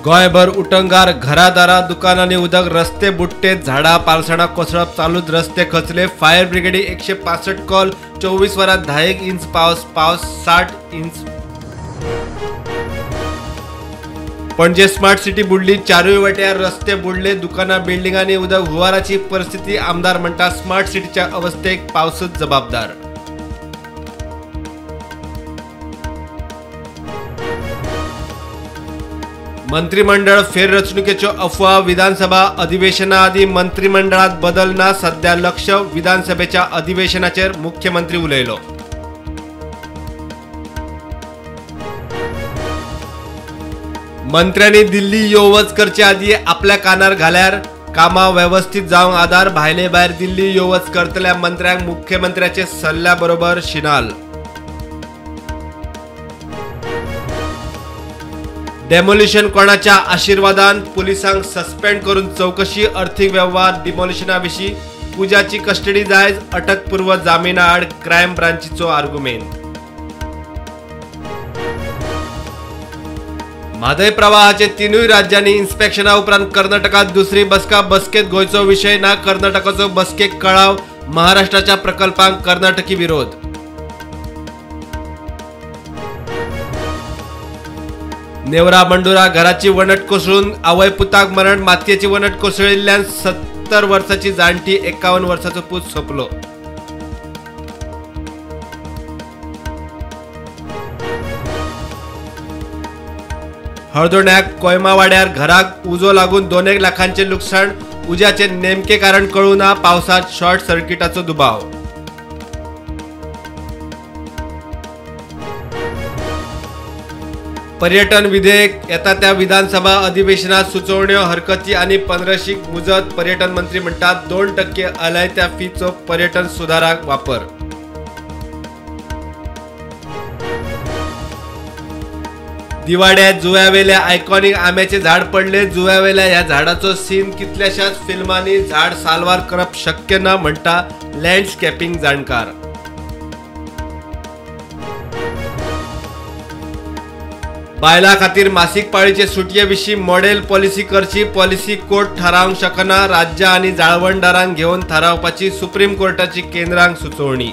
गोयभर उटंगार, घरादारा, दुकानांनी उदक, रस्ते बुट्टे, झाडा पालसणा कोसळप चालूच, रस्ते खचले. फायर ब्रिगेडी 165 कॉल, 24 वरात 10 इंच पाऊस 60 इंच. पणजे स्मार्ट सिटी बुडली, चारूय वाट्यार रस्ते बुडले, दुकाना बिल्डिंगांनी उदक. हुवाराची परिस्थिती. आमदार म्हणटा स्मार्ट सिटीच्या अवस्थेक पावसूच जबाबदार. मंत्रिमंडळ फेररचणुकेच्यो अफवा. विधानसभा अधिवेशना आदी मंत्रिमंडळात बदल ना. सध्या लक्ष विधानसभेच्या अधिवेशनाचेर. मुख्यमंत्री उलयलो. मंत्र्यांनी दिल्ली यो वच करचे आदी आपल्या कानार घाल्यार कामां व्यवस्थित जावंक आदार. भायले भायर दिल्ली यो वच करतल्या मंत्र्यांक मुख्यमंत्र्याचे सल्ल्या बरोबर शिनाल. डेमोलिशन कोणाच्या आशीर्वादान. पुलिसांक सस्पेंड करून चौकशी. आर्थिक व्यवहार डिमोलिशनाविशीं पुजाची कस्टडी जायज. अटकपूर्व जामिना आड क्रायम ब्रांचीचो आर्ग्युमेंट. म्हादय प्रवाहाचे तिनूय राज्यांनी इन्स्पेक्शना उपरांत कर्नाटकात दुसरी बसका. बसकेत गोंयचो विशय ना. कर्नाटकाचो बसकेक कळाव. महाराष्ट्राच्या प्रकल्पांक कर्नाटकी विरोध. नेवरा बंडुरा घराची वणट कोसळून आवय पुताक मरण. मातयेची वणट कोसळिल्ल्यान 70 वर्साची जाणटी 51 वर्साचो पूत सोंपलो. हळदोण्याक कोयमा वाड्यार घराक उजो लागून 2 लाखांचे लुकसाण. उज्याचे नेमके कारण कळूं ना. पावसात शॉर्ट सर्किटाचो दुबाव. पर्यटन विधेयक. येता त्या विधानसभा अधिवेशनात सुचोवण्यो, हरकती आनी 15शीक मुजत. पर्यटन मंत्री म्हणटात 2% आलायत्या फीचो पर्यटन सुधाराक वापर. दिवाड्यात जुव्यावेल्या आयकॉनिक आंब्याचे झाड पडले. जुव्यावेल्या ह्या झाडाचो सीन कितल्याशाच फिल्मांनी झाड साल्वार करप शक्य ना म्हणटा लँडस्केपिंग जाणकार. बायलां खातीर मासीक पाळीचे सुटये विशीं मॉडेल पॉलिसी करची. पॉलिसी कोर्ट थारावंक शकना. राज्य आनी जाळवणदारांक घेवन थारावपाची सुप्रीम कोर्टाची केंद्रांक सुचोवणी.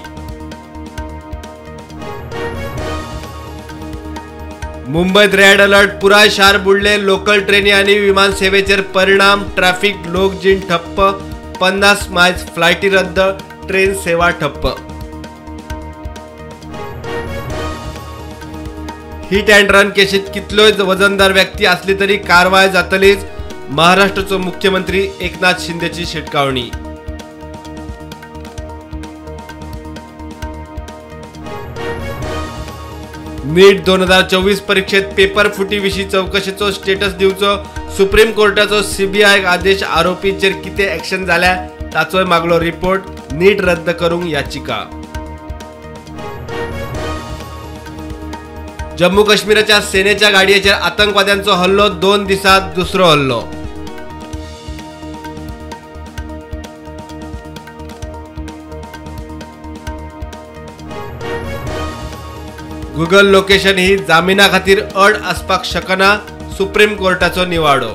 मुंबईत रेड अलर्ट. पुराय शार बुडले. लोकल ट्रेनी आनी विमान सेवेचेर परिणाम. ट्रॅफिक, लोकजीण ठप्प. 50 मायज फ्लायटी रद्द. ट्रेन सेवा ठप्प. हिट अँड रन केशीत कितल्योय वजनदार व्यक्ती असली तरी कारवाय जातलीच. महाराष्ट्राचो मुख्यमंत्री एकनाथ शिंदेची शिटकावणी. नीट 2024 परीक्षेत पेपर फुटी विशीं चौकशेचो स्टेटस दिवचो. सुप्रीम कोर्टाचो सीबीआय आदेश. आरोपींचेर कितें एक्शन जाल्या ताचोय मागलो रिपोर्ट. नीट रद्द करूंक याचिका. जम्मू काश्मीराच्या सेनेच्या गाडयेचेर आतंकवाद्यांचो हल्लो. 2 दिसांत दुसरो हल्लो. गुगल लोकेशन ही जामिना खातीर अड आसपाक शकना. सुप्रीम कोर्टाचो निवाडो.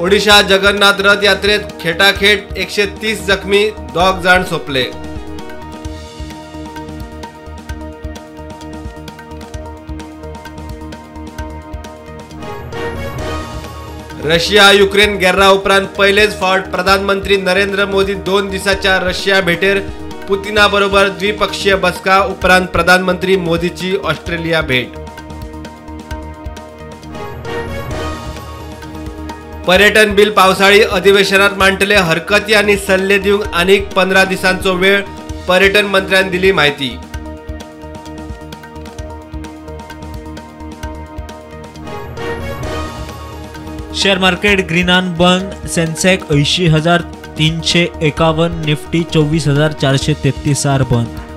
ओडिशा जगन्नाथ रथ यात्रेत खेटाखेट 130 जखमी. 2 जाण सोंपले. रशिया युक्रेन गेर्रा उपरांत पहिलेच फावट प्रधानमंत्री नरेंद्र मोदी 2 दिसाच्या रशिया भेटेर. पुतिना बरोबर द्विपक्षीय बसका. उपरांत प्रधानमंत्री मोदीची ऑस्ट्रेलिया भेट. पर्यटन बिल पावसाळी अधिवेशनात मांडटले. हरकती आनी सल्ले दिवंक आनीक 15 दिसांचो वेळ. पर्यटन मंत्र्यान दिली माहिती. शेअर मार्केट ग्रीनान बंद. सेन्सेक्स 80,351. निफ्टी 24,433 बंद.